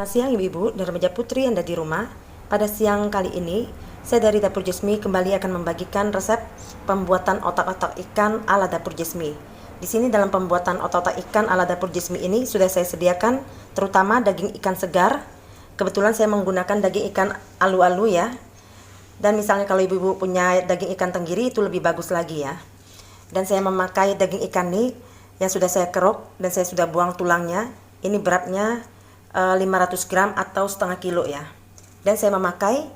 Selamat siang Ibu-Ibu dan remaja putri yang ada di rumah. Pada siang kali ini, saya dari Dapur Jesmi kembali akan membagikan resep pembuatan otak-otak ikan ala Dapur Jesmi. Di sini dalam pembuatan otak-otak ikan ala Dapur Jesmi ini sudah saya sediakan terutama daging ikan segar. Kebetulan saya menggunakan daging ikan alu-alu ya. Dan misalnya kalau Ibu-Ibu punya daging ikan tenggiri itu lebih bagus lagi ya. Dan saya memakai daging ikan ini yang sudah saya keruk dan saya sudah buang tulangnya. Ini beratnya 500 gram atau setengah kilo ya. Dan saya memakai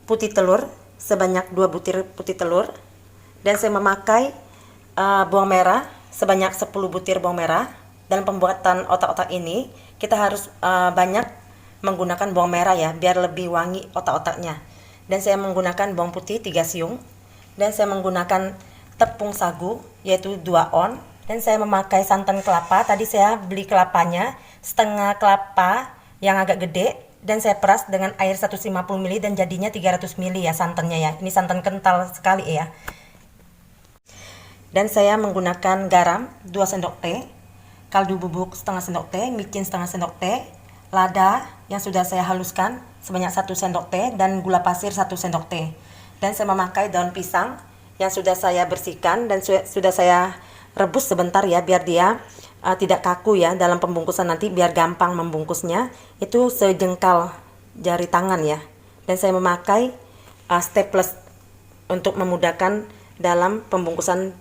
putih telur sebanyak 2 butir putih telur. Dan saya memakai bawang merah sebanyak 10 butir bawang merah. Dalam pembuatan otak-otak ini kita harus banyak menggunakan bawang merah ya, biar lebih wangi otak-otaknya. Dan saya menggunakan bawang putih 3 siung. Dan saya menggunakan tepung sagu yaitu 2 on. Dan saya memakai santan kelapa. Tadi saya beli kelapanya setengah kelapa yang agak gede dan saya peras dengan air 150 ml dan jadinya 300 ml ya santannya ya. Ini santan kental sekali ya. Dan saya menggunakan garam 2 sendok teh, kaldu bubuk setengah sendok teh, micin setengah sendok teh, lada yang sudah saya haluskan sebanyak 1 sendok teh dan gula pasir 1 sendok teh. Dan saya memakai daun pisang yang sudah saya bersihkan dan sudah saya rebus sebentar ya biar dia tidak kaku ya dalam pembungkusan nanti, biar gampang membungkusnya. Itu sejengkal jari tangan ya. Dan saya memakai staples untuk memudahkan dalam pembungkusan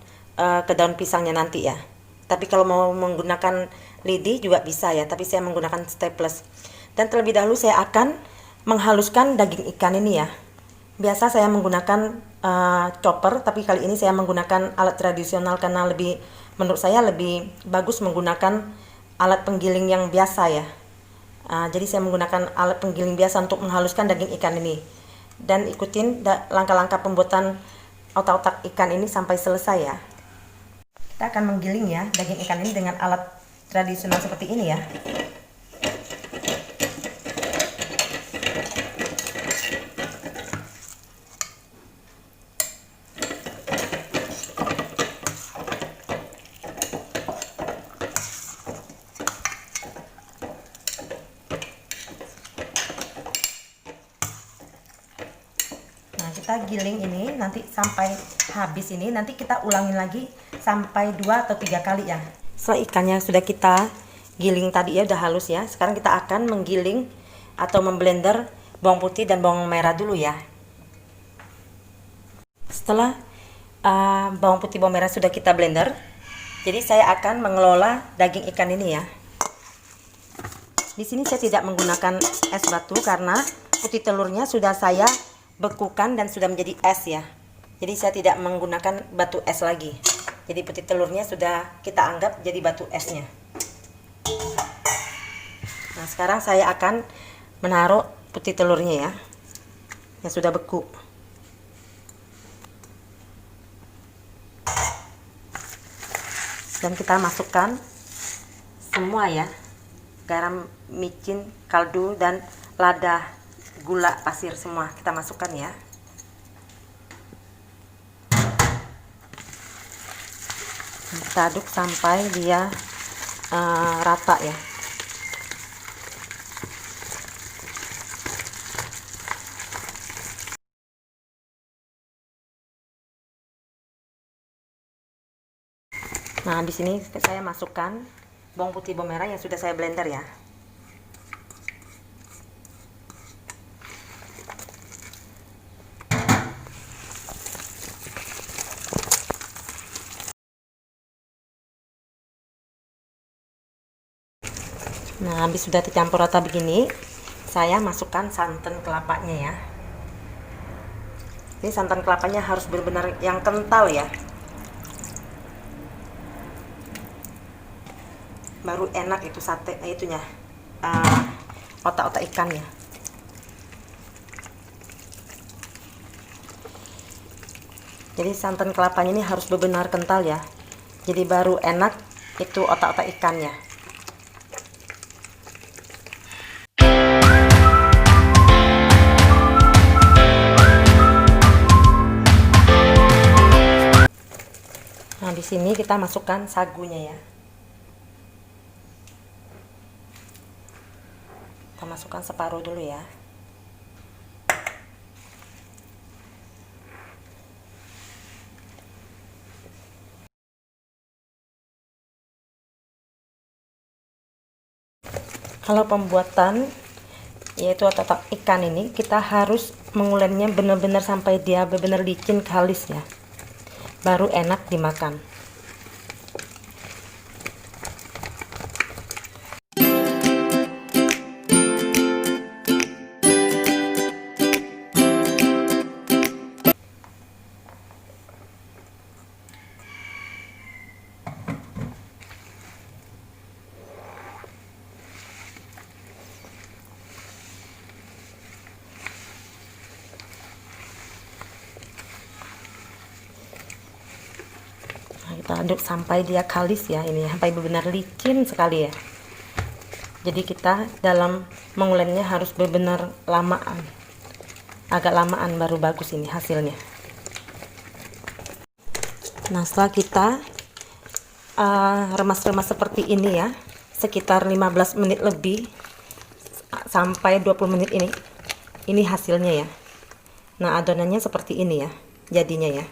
ke daun pisangnya nanti ya. Tapi kalau mau menggunakan lidi juga bisa ya, tapi saya menggunakan staples. Dan terlebih dahulu saya akan menghaluskan daging ikan ini ya. Biasa saya menggunakan chopper, tapi kali ini saya menggunakan alat tradisional karena menurut saya lebih bagus menggunakan alat penggiling yang biasa ya. Jadi saya menggunakan alat penggiling biasa untuk menghaluskan daging ikan ini. Dan ikutin langkah-langkah pembuatan otak-otak ikan ini sampai selesai ya. Kita akan menggiling ya daging ikan ini dengan alat tradisional seperti ini ya. Kita giling ini nanti sampai habis, ini nanti kita ulangin lagi sampai 2 atau 3 kali ya. Setelah ikannya sudah kita giling tadi ya, udah halus ya. Sekarang kita akan menggiling atau memblender bawang putih dan bawang merah dulu ya. Setelah bawang putih bawang merah sudah kita blender, jadi saya akan mengelola daging ikan ini ya. Di sini saya tidak menggunakan es batu karena putih telurnya sudah saya bekukan dan sudah menjadi es ya. Jadi saya tidak menggunakan batu es lagi. Jadi putih telurnya sudah kita anggap jadi batu esnya. Nah sekarang saya akan menaruh putih telurnya ya, yang sudah beku. Dan kita masukkan semua ya, garam, micin, kaldu, dan lada, gula pasir semua kita masukkan ya. Kita aduk sampai dia rata ya. Nah di sini saya masukkan bawang putih bawang merah yang sudah saya blender ya. Nah habis sudah tercampur rata begini, saya masukkan santan kelapanya ya. Ini santan kelapanya harus benar-benar yang kental ya, baru enak itu sate itunya, otak-otak ikannya. Jadi santan kelapanya ini harus benar-benar kental ya, jadi baru enak itu otak-otak ikannya. Nah, di sini kita masukkan sagunya ya. Kita masukkan separuh dulu ya. Kalau pembuatan yaitu otak ikan ini, kita harus mengulensnya benar-benar sampai dia benar-benar licin halus ya, baru enak dimakan. Kita aduk sampai dia kalis ya, ini sampai benar-benar licin sekali ya. Jadi kita dalam mengulensnya harus benar-benar lamaan, agak lamaan baru bagus ini hasilnya. Nah, setelah kita remas-remas seperti ini ya, sekitar 15 menit lebih sampai 20 menit ini hasilnya ya. Nah, adonannya seperti ini ya jadinya ya.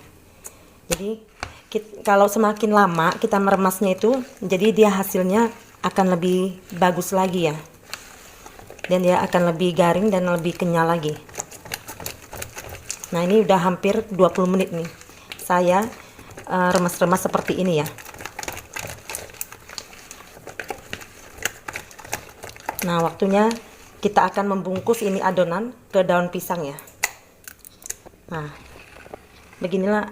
Jadi kalau semakin lama kita meremasnya itu, jadi dia hasilnya akan lebih bagus lagi ya, dan dia akan lebih garing dan lebih kenyal lagi. Nah, ini udah hampir 20 menit nih saya remas-remas seperti ini ya. Nah, waktunya kita akan membungkus ini adonan ke daun pisang ya. Nah, beginilah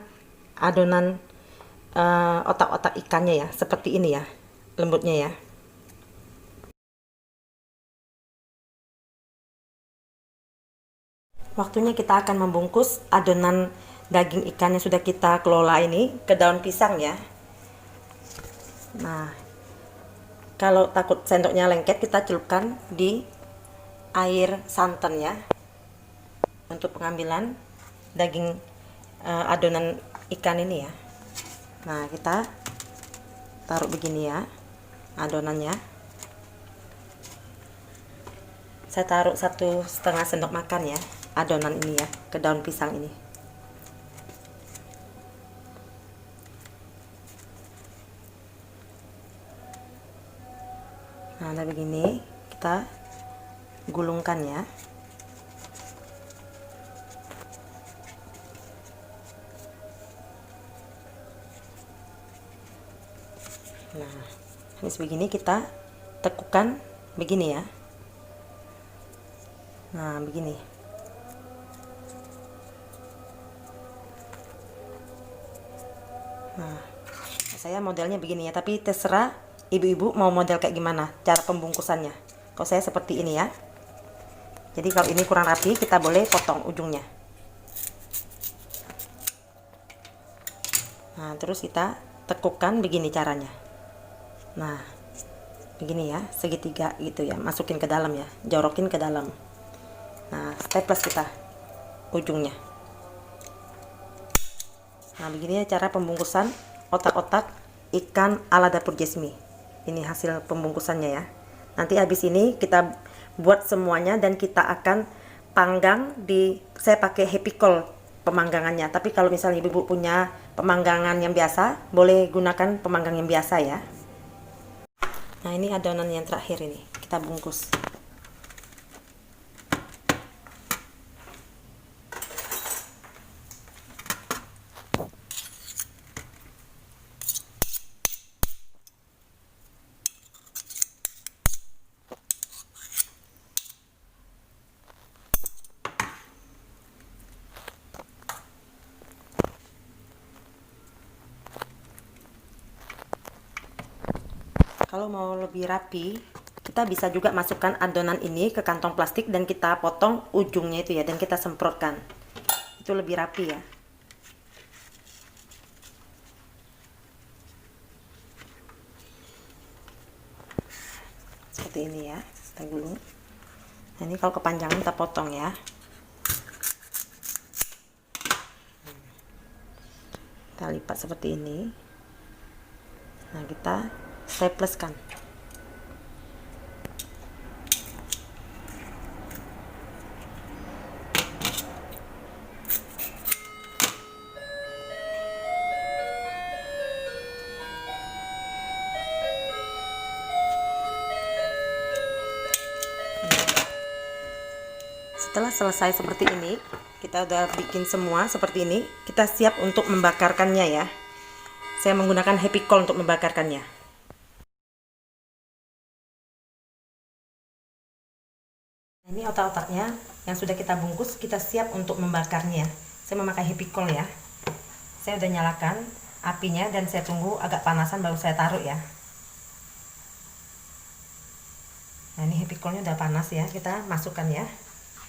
adonan otak-otak ikannya ya, seperti ini ya lembutnya ya. Waktunya kita akan membungkus adonan daging ikan yang sudah kita kelola ini ke daun pisang ya. Nah, kalau takut sendoknya lengket, kita celupkan di air santan ya untuk pengambilan daging adonan ikan ini ya. Nah, kita taruh begini ya adonannya. Saya taruh 1,5 sendok makan ya adonan ini ya ke daun pisang ini. Nah, ada begini, kita gulungkan ya. Nah, habis begini kita tekukan begini ya. Nah, begini. Nah, saya modelnya begini ya, tapi terserah ibu-ibu mau model kayak gimana cara pembungkusannya. Kalau saya seperti ini ya. Jadi kalau ini kurang rapi, kita boleh potong ujungnya. Nah, terus kita tekukan begini caranya. Nah, begini ya, segitiga gitu ya, masukin ke dalam ya, jorokin ke dalam. Nah, staples kita ujungnya. Nah, begini ya cara pembungkusan otak-otak ikan ala dapur Jesmi. Ini hasil pembungkusannya ya. Nanti habis ini kita buat semuanya dan kita akan panggang saya pakai happy coal pemanggangannya. Tapi kalau misalnya ibu-ibu punya pemanggangan yang biasa, boleh gunakan pemanggang yang biasa ya. Nah, ini adonan yang terakhir ini kita bungkus. Kalau mau lebih rapi, kita bisa juga masukkan adonan ini ke kantong plastik dan kita potong ujungnya itu ya, dan kita semprotkan. Itu lebih rapi ya. Seperti ini ya, kita gulung. Nah, ini kalau kepanjangan kita potong ya. Kita lipat seperti ini. Nah, kita stapleskan. Setelah selesai seperti ini, kita udah bikin semua seperti ini, kita siap untuk membakarkannya ya. Saya menggunakan happy coal untuk membakarkannya. Ini otak-otaknya yang sudah kita bungkus, kita siap untuk membakarnya. Saya memakai happy coal ya. Saya udah nyalakan apinya dan saya tunggu agak panasan baru saya taruh ya. Nah, ini happy coalnya udah panas ya, kita masukkan ya.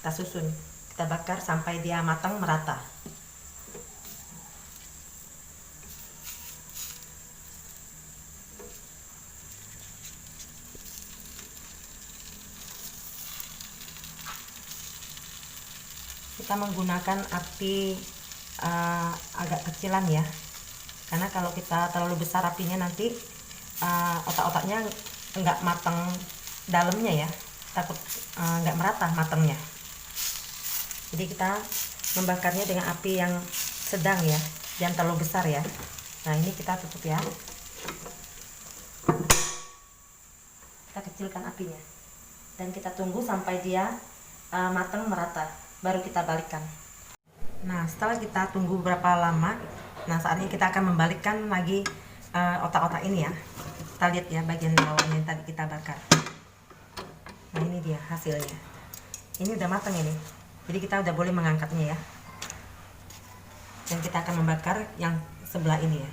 Kita susun, kita bakar sampai dia matang merata. Kita menggunakan api agak kecilan ya, karena kalau kita terlalu besar apinya nanti otak-otaknya enggak matang dalamnya ya, takut enggak merata matangnya. Jadi kita membakarnya dengan api yang sedang ya, jangan terlalu besar ya. Nah, ini kita tutup ya, kita kecilkan apinya dan kita tunggu sampai dia matang merata, baru kita balikkan. Nah, setelah kita tunggu berapa lama, nah saatnya kita akan membalikkan lagi otak-otak ini ya. Kita lihat ya bagian bawahnya yang tadi kita bakar. Nah, ini dia hasilnya. Ini udah matang ini, jadi kita udah boleh mengangkatnya ya. Dan kita akan membakar yang sebelah ini ya.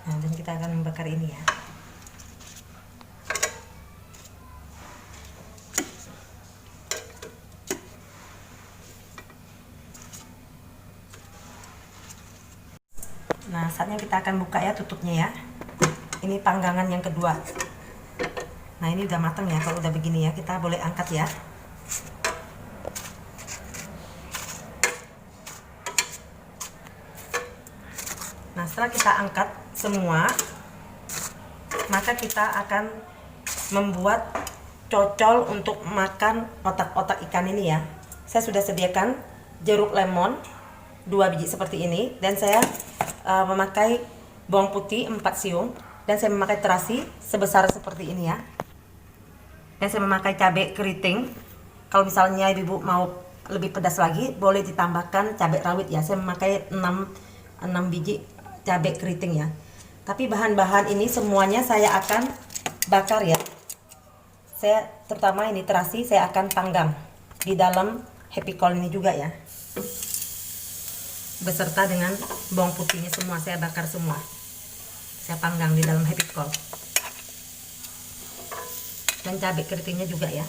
Nah, dan kita akan membakar ini ya. Nah, saatnya kita akan buka ya tutupnya ya. Ini panggangan yang kedua. Nah, ini udah matang ya. Kalau udah begini ya, kita boleh angkat ya. Nah, setelah kita angkat semua, maka kita akan membuat cocol untuk makan otak-otak ikan ini ya. Saya sudah sediakan jeruk lemon 2 biji seperti ini, dan saya memakai bawang putih 4 siung, dan saya memakai terasi sebesar seperti ini ya. Dan saya memakai cabai keriting. Kalau misalnya ibu mau lebih pedas lagi, boleh ditambahkan cabai rawit ya. Saya memakai 6 biji cabai keriting ya. Tapi bahan-bahan ini semuanya saya akan bakar ya. Saya terutama ini terasi saya akan panggang di dalam happy coal ini juga ya, beserta dengan bawang putihnya semua saya bakar semua. Saya panggang di dalam happy coal. Dan cabai keritingnya juga ya.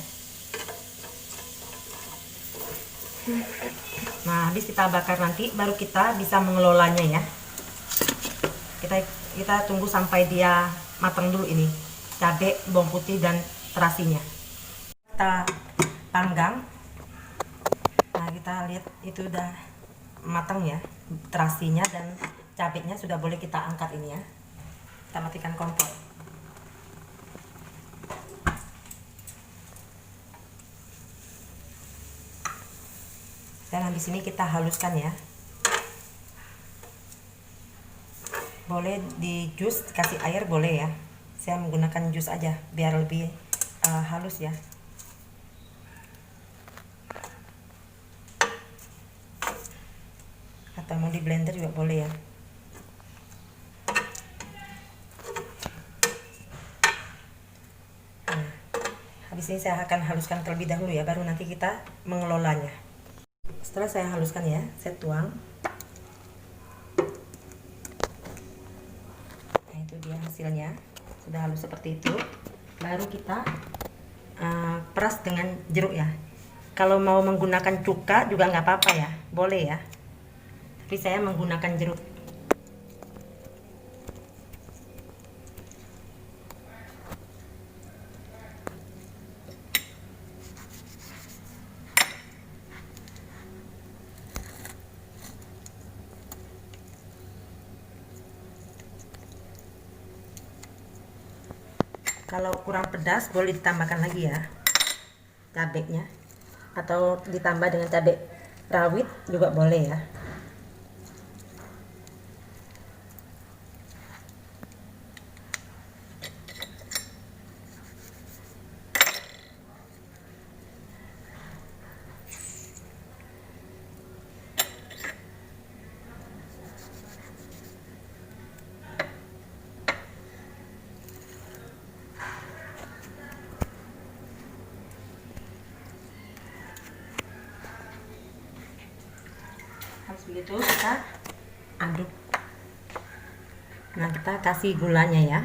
Nah, habis kita bakar nanti baru kita bisa mengelolanya ya. Kita tunggu sampai dia matang dulu ini, cabai, bawang putih dan terasinya. Kita panggang. Nah, kita lihat itu udah matang ya, terasinya dan cabenya sudah boleh kita angkat ini ya. Kita matikan kompor. Dan habis ini kita haluskan ya. Boleh di jus, kasih air boleh ya. Saya menggunakan jus aja biar lebih halus ya. Atau mau di blender juga boleh ya. Nah, habis ini saya akan haluskan terlebih dahulu ya, baru nanti kita mengelolanya. Setelah saya haluskan ya, saya tuang. Nah, itu dia hasilnya, sudah halus seperti itu. Baru kita peras dengan jeruk ya. Kalau mau menggunakan cuka juga nggak apa-apa ya, boleh ya. Tapi saya menggunakan jeruk. Kalau kurang pedas boleh ditambahkan lagi ya cabenya, atau ditambah dengan cabai rawit juga boleh ya. Habis begitu kita aduk. Nah, kita kasih gulanya ya.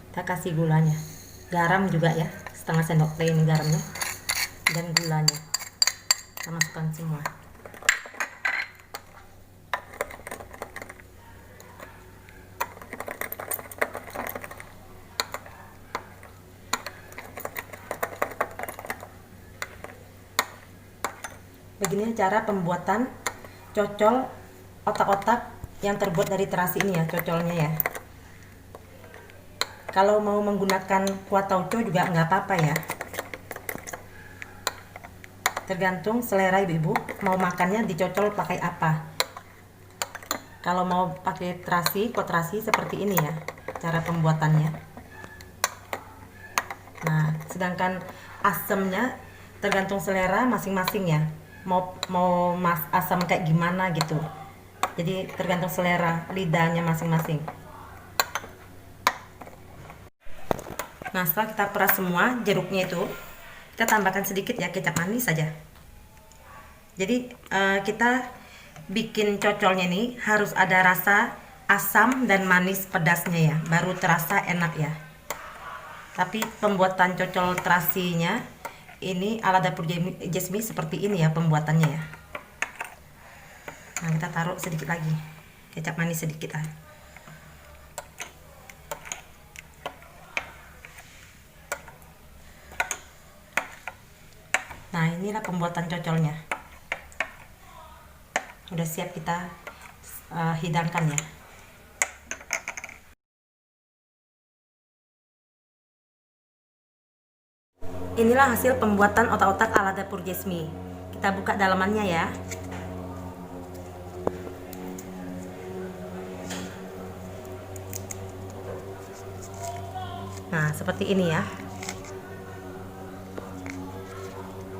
Kita kasih gulanya. Garam juga ya, setengah sendok teh ini garamnya. Dan gulanya. Kita masukkan semua. Begini cara pembuatan cocol otak-otak yang terbuat dari terasi ini ya, cocolnya ya. Kalau mau menggunakan kuah tauco juga nggak apa-apa ya. Tergantung selera ibu-ibu mau makannya dicocol pakai apa. Kalau mau pakai terasi, kuah terasi seperti ini ya cara pembuatannya. Nah, sedangkan asamnya tergantung selera masing-masing ya. Mau asam kayak gimana gitu. Jadi tergantung selera lidahnya masing-masing. Nah, setelah kita peras semua jeruknya itu, kita tambahkan sedikit ya kecap manis saja. Jadi kita bikin cocolnya ini harus ada rasa asam dan manis pedasnya ya, baru terasa enak ya. Tapi pembuatan cocol terasinya ini ala dapur Jasmine seperti ini ya pembuatannya ya. Nah, kita taruh sedikit lagi kecap manis sedikit lah. Nah, inilah pembuatan cocolnya. Udah siap kita hidangkan ya. Inilah hasil pembuatan otak-otak ala dapur Jasmine. Kita buka dalamannya ya. Nah, seperti ini ya.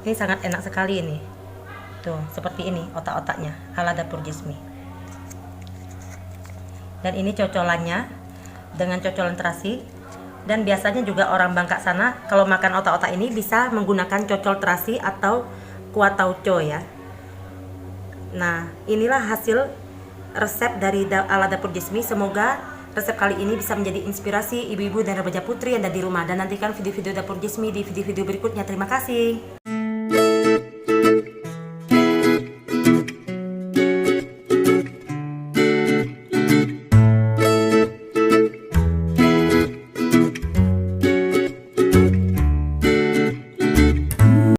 Ini sangat enak sekali ini. Tuh, seperti ini otak-otaknya ala dapur Jasmine. Dan ini cocolannya dengan cocolan terasi. Dan biasanya juga orang Bangka sana kalau makan otak-otak ini bisa menggunakan cocol terasi atau kuah tauco ya. Nah, inilah hasil resep dari ala dapur Jasmine. Semoga resep kali ini bisa menjadi inspirasi ibu-ibu dan remaja putri yang ada di rumah. Dan nantikan video-video dapur Jasmine di video-video berikutnya. Terima kasih.